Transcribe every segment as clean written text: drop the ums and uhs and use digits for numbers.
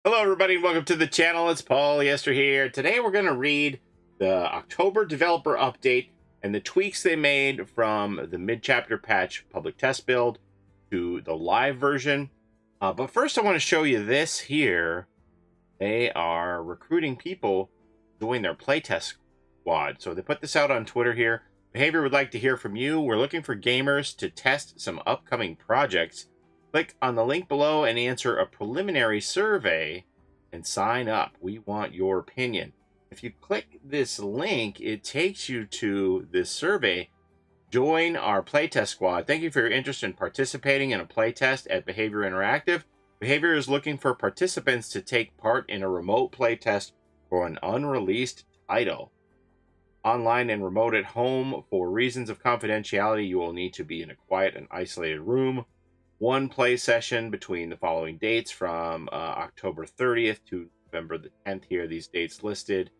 Hello, everybody, and welcome to the channel. It's Paulie Esther here. Today, we're going to read the October developer update and the tweaks they made from the mid-chapter patch public test build to the live version. But first, I want to show you this here. They are recruiting people to join their playtest squad. So they put this out on Twitter here. Behavior would like to hear from you. We're looking for gamers to test some upcoming projects. Click on the link below and answer a preliminary survey and sign up. We want your opinion. If you click this link, it takes you to this survey. Join our playtest squad. Thank you for your interest in participating in a playtest at Behavior Interactive. Behavior is looking for participants to take part in a remote playtest for an unreleased title. Online and remote at home. For reasons of confidentiality, you will need to be in a quiet and isolated room. One play session between the following dates from October 30th to November the 10th here. These dates listed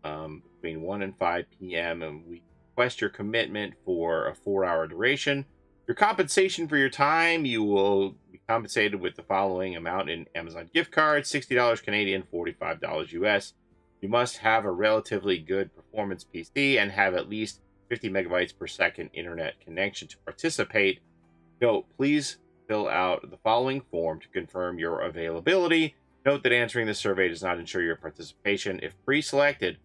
between 1 and 5 p.m. And we request your commitment for a 4-hour duration. Your compensation for your time, you will be compensated with the following amount in Amazon gift cards, $60 Canadian, $45 US. You must have a relatively good performance PC and have at least 50 megabytes per second internet connection to participate. Note, please fill out the following form to confirm your availability. Note that answering the survey does not ensure your participation. If pre-selected,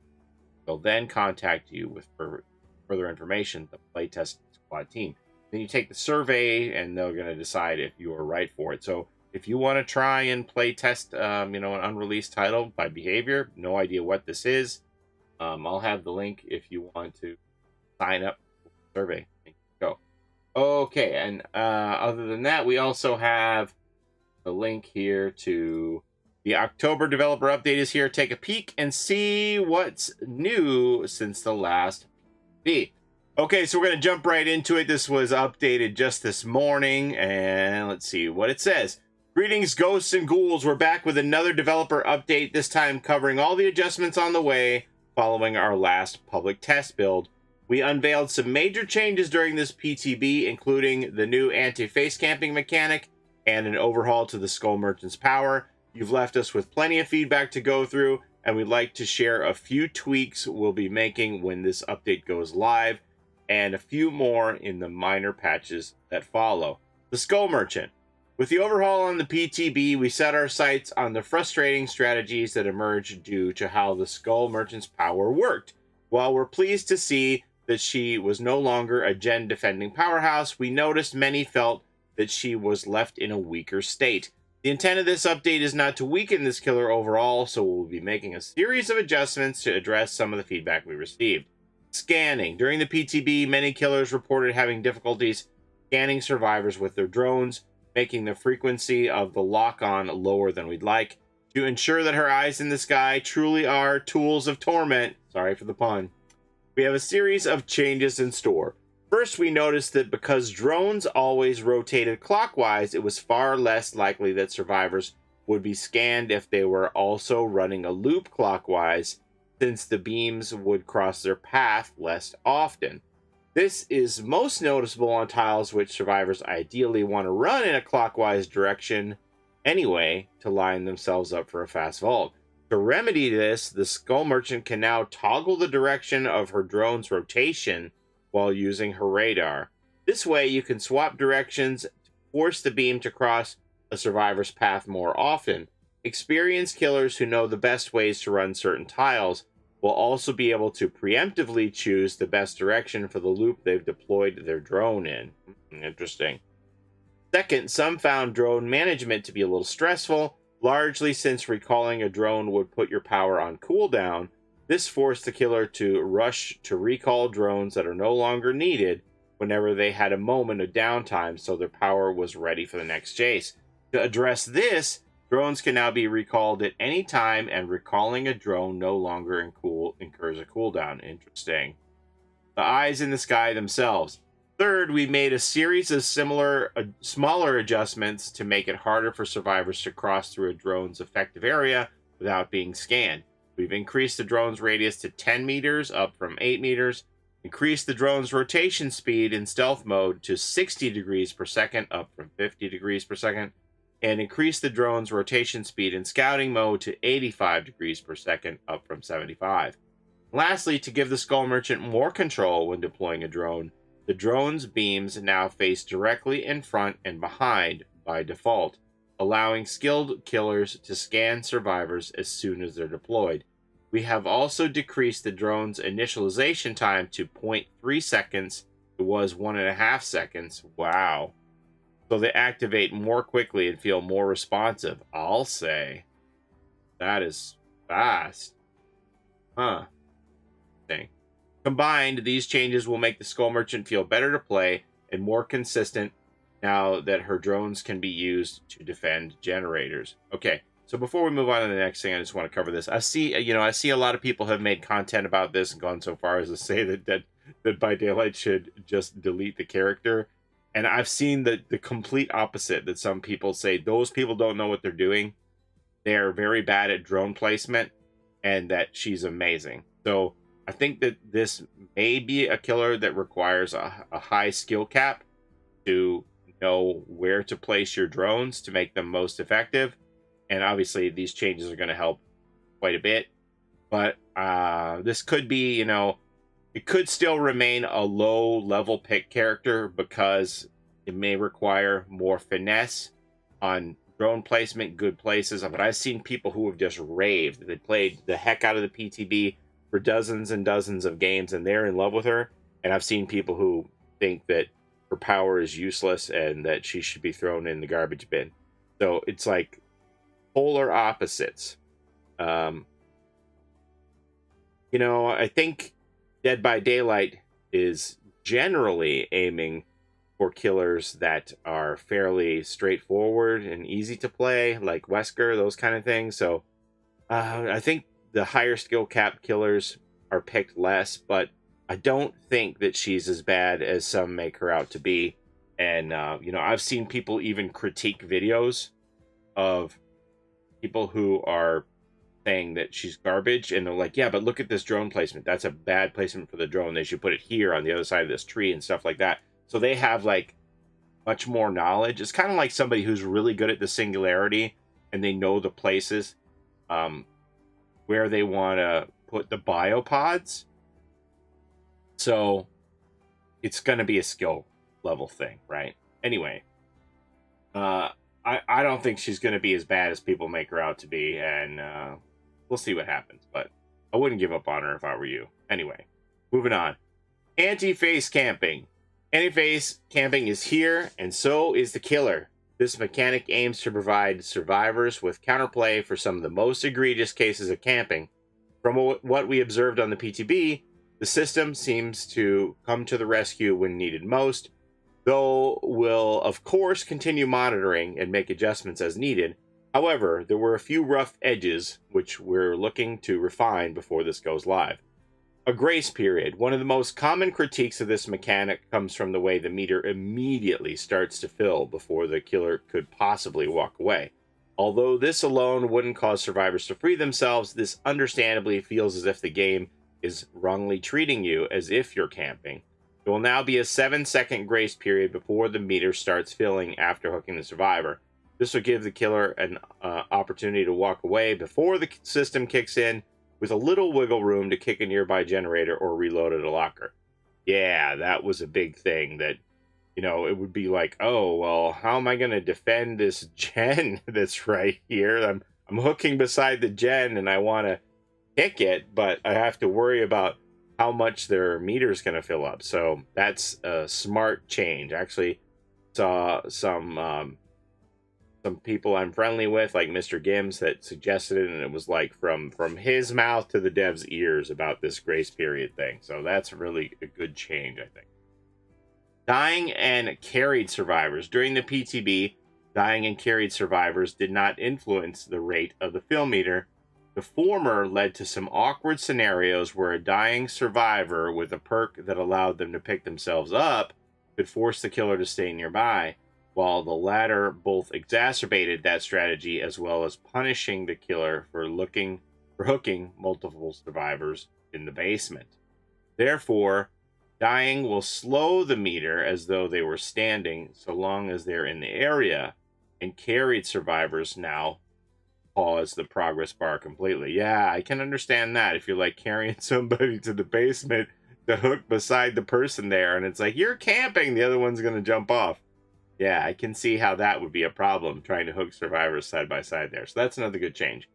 they'll then contact you with further information, the playtest squad team. Then you take the survey, and they're going to decide if you are right for it. So if you want to try and play test, an unreleased title by Behavior, no idea what this is, I'll have the link if you want to sign up for the survey. Go. Okay, and other than that, we also have the link here to the October developer update is here. Take a peek and see what's new since the last PB. Okay, so we're going to jump right into it. This was updated just this morning, and let's see what it says. Greetings, ghosts and ghouls. We're back with another developer update, this time covering all the adjustments on the way following our last public test build. We unveiled some major changes during this PTB, including the new anti-face camping mechanic and an overhaul to the Skull Merchant's power. You've left us with plenty of feedback to go through, and we'd like to share a few tweaks we'll be making when this update goes live, and a few more in the minor patches that follow. The Skull Merchant. With the overhaul on the PTB, we set our sights on the frustrating strategies that emerged due to how the Skull Merchant's power worked. While we're pleased to see that she was no longer a gen-defending powerhouse, we noticed many felt that she was left in a weaker state. The intent of this update is not to weaken this killer overall, so we'll be making a series of adjustments to address some of the feedback we received. Scanning. During the PTB, many killers reported having difficulties scanning survivors with their drones, making the frequency of the lock-on lower than we'd like. To ensure that her eyes in the sky truly are tools of torment, sorry for the pun, we have a series of changes in store. First, we noticed that because drones always rotated clockwise, it was far less likely that survivors would be scanned if they were also running a loop clockwise, since the beams would cross their path less often. This is most noticeable on tiles which survivors ideally want to run in a clockwise direction anyway to line themselves up for a fast vault. To remedy this, the Skull Merchant can now toggle the direction of her drone's rotation while using her radar. This way, you can swap directions to force the beam to cross a survivor's path more often. Experienced killers who know the best ways to run certain tiles will also be able to preemptively choose the best direction for the loop they've deployed their drone in. Interesting. Second, some found drone management to be a little stressful, largely since recalling a drone would put your power on cooldown. This forced the killer to rush to recall drones that are no longer needed whenever they had a moment of downtime so their power was ready for the next chase. To address this, drones can now be recalled at any time, and recalling a drone no longer incurs a cooldown. Interesting. The eyes in the sky themselves. Third, we made a series of smaller adjustments to make it harder for survivors to cross through a drone's effective area without being scanned. We've increased the drone's radius to 10 meters, up from 8 meters, increased the drone's rotation speed in stealth mode to 60 degrees per second, up from 50 degrees per second, and increase the drone's rotation speed in scouting mode to 85 degrees per second, up from 75. Lastly, to give the Skull Merchant more control when deploying a drone, the drone's beams now face directly in front and behind by default, allowing skilled killers to scan survivors as soon as they're deployed. We have also decreased the drone's initialization time to 0.3 seconds. It was 1.5 seconds. Wow. So they activate more quickly and feel more responsive. I'll say. That is fast. Huh. Thing. Combined, these changes will make the Skull Merchant feel better to play and more consistent now that her drones can be used to defend generators. Okay, so before we move on to the next thing, I just want to cover this. I see a lot of people have made content about this and gone so far as to say that Dead by Daylight should just delete the character. And I've seen the complete opposite, that some people say those people don't know what they're doing. They're very bad at drone placement, and that she's amazing. So I think that this may be a killer that requires a high skill cap to know where to place your drones to make them most effective. And obviously these changes are going to help quite a bit. But this could be, it could still remain a low level pick character because it may require more finesse on drone placement, good places. But I've seen people who have just raved. They played the heck out of the PTB for dozens and dozens of games, and they're in love with her. And I've seen people who think that her power is useless and that she should be thrown in the garbage bin. So it's like polar opposites. I think Dead by Daylight is generally aiming for killers that are fairly straightforward and easy to play, like Wesker, those kind of things. So I think the higher skill cap killers are picked less, but I don't think that she's as bad as some make her out to be. And, I've seen people even critique videos of people who are saying that she's garbage, and they're like, yeah, but look at this drone placement. That's a bad placement for the drone. They should put it here on the other side of this tree and stuff like that. So they have like much more knowledge. It's kind of like somebody who's really good at the singularity and they know the places where they want to put the biopods. So it's going to be a skill level thing, right? Anyway, I don't think she's going to be as bad as people make her out to be, and we'll see what happens. But I wouldn't give up on her if I were you. Anyway, moving on. Anti-face camping. Anti-face camping is here, and so is the killer. This mechanic aims to provide survivors with counterplay for some of the most egregious cases of camping. From what we observed on the PTB, the system seems to come to the rescue when needed most, though we'll, of course, continue monitoring and make adjustments as needed. However, there were a few rough edges which we're looking to refine before this goes live. A grace period. One of the most common critiques of this mechanic comes from the way the meter immediately starts to fill before the killer could possibly walk away. Although this alone wouldn't cause survivors to free themselves, this understandably feels as if the game is wrongly treating you as if you're camping. There will now be a 7-second grace period before the meter starts filling after hooking the survivor. This will give the killer an opportunity to walk away before the system kicks in, with a little wiggle room to kick a nearby generator or reload at a locker. Yeah, that was a big thing that, it would be like, oh, well, how am I going to defend this gen that's right here? I'm hooking beside the gen and I want to kick it, but I have to worry about how much their meter is going to fill up. So that's a smart change. Actually, saw some people I'm friendly with, like Mr. Gims, that suggested it, and it was like from his mouth to the dev's ears about this grace period thing. So that's really a good change, I think. Dying and carried survivors. During the PTB, dying and carried survivors did not influence the rate of the fill meter. The former led to some awkward scenarios where a dying survivor with a perk that allowed them to pick themselves up could force the killer to stay nearby, while the latter both exacerbated that strategy as well as punishing the killer for hooking multiple survivors in the basement. Therefore, dying will slow the meter as though they were standing so long as they're in the area, and carried survivors now pause the progress bar completely. Yeah, I can understand that. If you're like carrying somebody to the basement to hook beside the person there, and it's like, you're camping, the other one's going to jump off. Yeah, I can see how that would be a problem, trying to hook survivors side by side there. So that's another good change.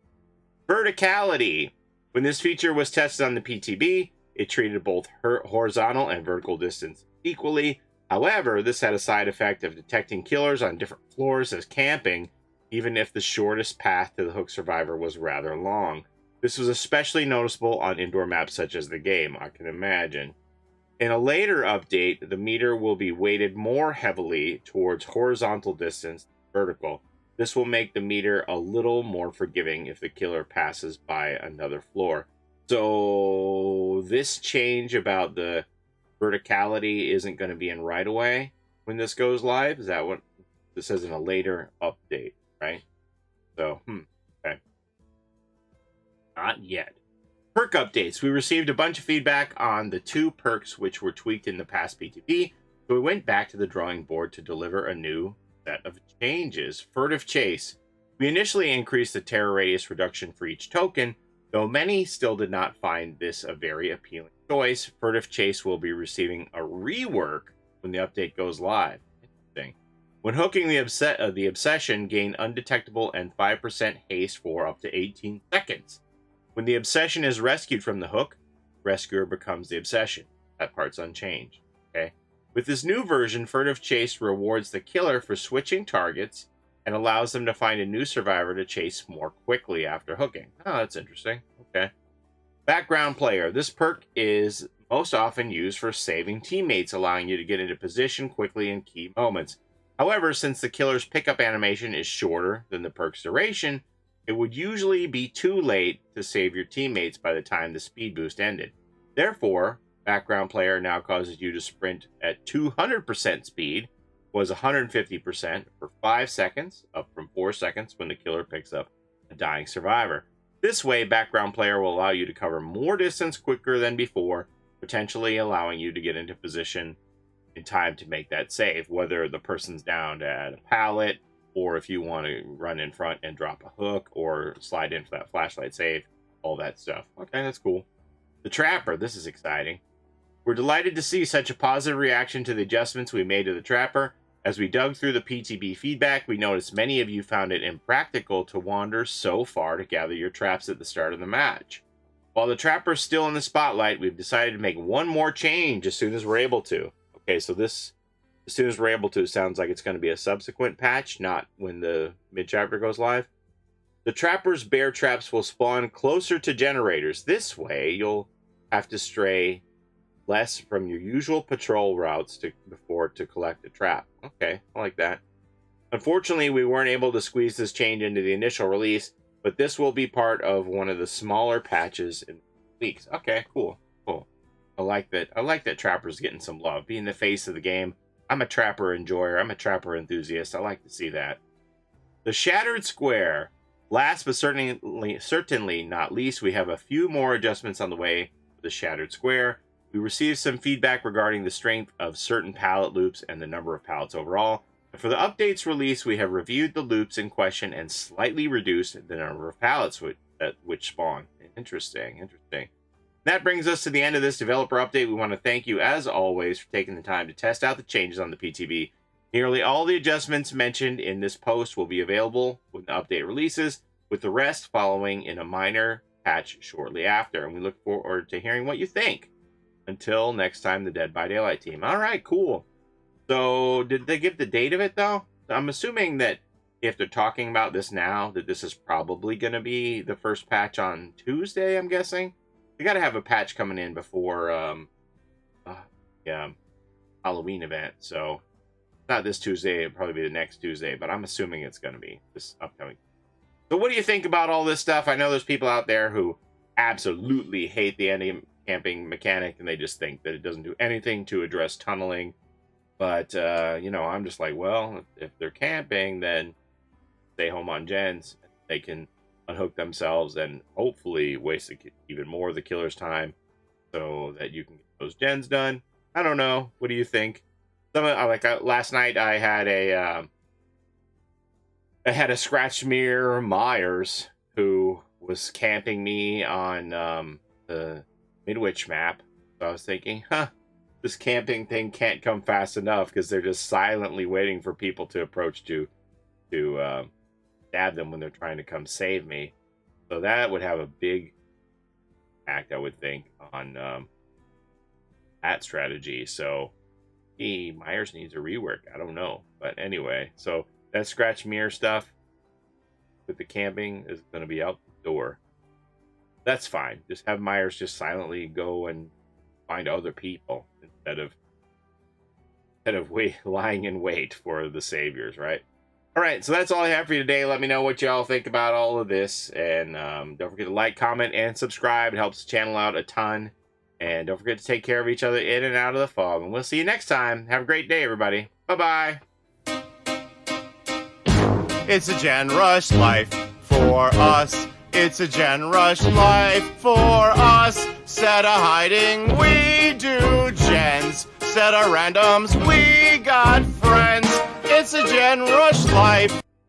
Verticality. When this feature was tested on the PTB, it treated both horizontal and vertical distance equally. However, this had a side effect of detecting killers on different floors as camping, even if the shortest path to the hook survivor was rather long. This was especially noticeable on indoor maps such as the game, I can imagine. In a later update, the meter will be weighted more heavily towards horizontal distance than vertical. This will make the meter a little more forgiving if the killer passes by another floor. So this change about the verticality isn't going to be in right away when this goes live? Is that what this says in a later update, right? So, okay. Not yet. Perk updates. We received a bunch of feedback on the 2 perks which were tweaked in the past PTB, so we went back to the drawing board to deliver a new set of changes. Furtive Chase. We initially increased the terror radius reduction for each token, though many still did not find this a very appealing choice. Furtive Chase will be receiving a rework when the update goes live. Interesting. When hooking, the obsession gain undetectable and 5% haste for up to 18 seconds. When the obsession is rescued from the hook, rescuer becomes the obsession. That part's unchanged. Okay. With this new version, Furtive Chase rewards the killer for switching targets and allows them to find a new survivor to chase more quickly after hooking. Oh, that's interesting. Okay. Background player. This perk is most often used for saving teammates, allowing you to get into position quickly in key moments. However, since the killer's pickup animation is shorter than the perk's duration, it would usually be too late to save your teammates by the time the speed boost ended. Therefore, background player now causes you to sprint at 200% speed, was 150% for 5 seconds, up from 4 seconds when the killer picks up a dying survivor. This way, background player will allow you to cover more distance quicker than before, potentially allowing you to get into position in time to make that save, whether the person's down at a pallet, or if you want to run in front and drop a hook, or slide in for that flashlight save, all that stuff. Okay, that's cool. The Trapper, this is exciting. We're delighted to see such a positive reaction to the adjustments we made to the Trapper. As we dug through the PTB feedback, we noticed many of you found it impractical to wander so far to gather your traps at the start of the match. While the Trapper's still in the spotlight, we've decided to make one more change as soon as we're able to. Okay, so this, as soon as we're able to, sounds like it's going to be a subsequent patch, not when the mid-chapter goes live. The Trapper's bear traps will spawn closer to generators. This way, you'll have to stray less from your usual patrol routes to collect a trap. Okay, I like that. Unfortunately, we weren't able to squeeze this change into the initial release, but this will be part of one of the smaller patches in weeks. Okay, cool. I like that. I like that Trapper's getting some love, being the face of the game. I'm a Trapper enjoyer. I'm a Trapper enthusiast. I like to see that. The Shattered Square. Last but certainly not least, we have a few more adjustments on the way for the Shattered Square. We received some feedback regarding the strength of certain pallet loops and the number of pallets overall. And for the update's release, we have reviewed the loops in question and slightly reduced the number of pallets which spawn. Interesting. That brings us to the end of this developer update. We want to thank you, as always, for taking the time to test out the changes on the PTB. Nearly all the adjustments mentioned in this post will be available when the update releases, with the rest following in a minor patch shortly after. And we look forward to hearing what you think. Until next time, the Dead by Daylight team. All right, cool. So, did they give the date of it, though? I'm assuming that if they're talking about this now, that this is probably going to be the first patch on Tuesday, I'm guessing. They got to have a patch coming in before Halloween event. So, not this Tuesday, it'll probably be the next Tuesday, but I'm assuming it's going to be this upcoming. So, what do you think about all this stuff? I know there's people out there who absolutely hate the anti-camping mechanic, and they just think that it doesn't do anything to address tunneling. But, I'm just like, well, if they're camping, then stay home on gens. They can unhook themselves and hopefully waste even more of the killer's time so that you can get those gens done. I don't know. What do you think? Last night I had I had a scratch mirror Myers who was camping me on the Midwich map. So I was thinking, this camping thing can't come fast enough because they're just silently waiting for people to approach to stab them when they're trying to come save me. So that would have a big impact, I would think, on that strategy. So Myers needs a rework. I don't know. But anyway, so that scratch mirror stuff with the camping is going to be out the door. That's fine. Just have Myers just silently go and find other people instead of lying in wait for the saviors, right? All right, so that's all I have for you today. Let me know what y'all think about all of this. And don't forget to like, comment, and subscribe. It helps the channel out a ton. And don't forget to take care of each other in and out of the fog. And we'll see you next time. Have a great day, everybody. Bye-bye. It's a Gen Rush life for us. It's a Gen Rush life for us. Set a hiding, we do gens. Set a randoms, we got friends. It's a Gen Rush life.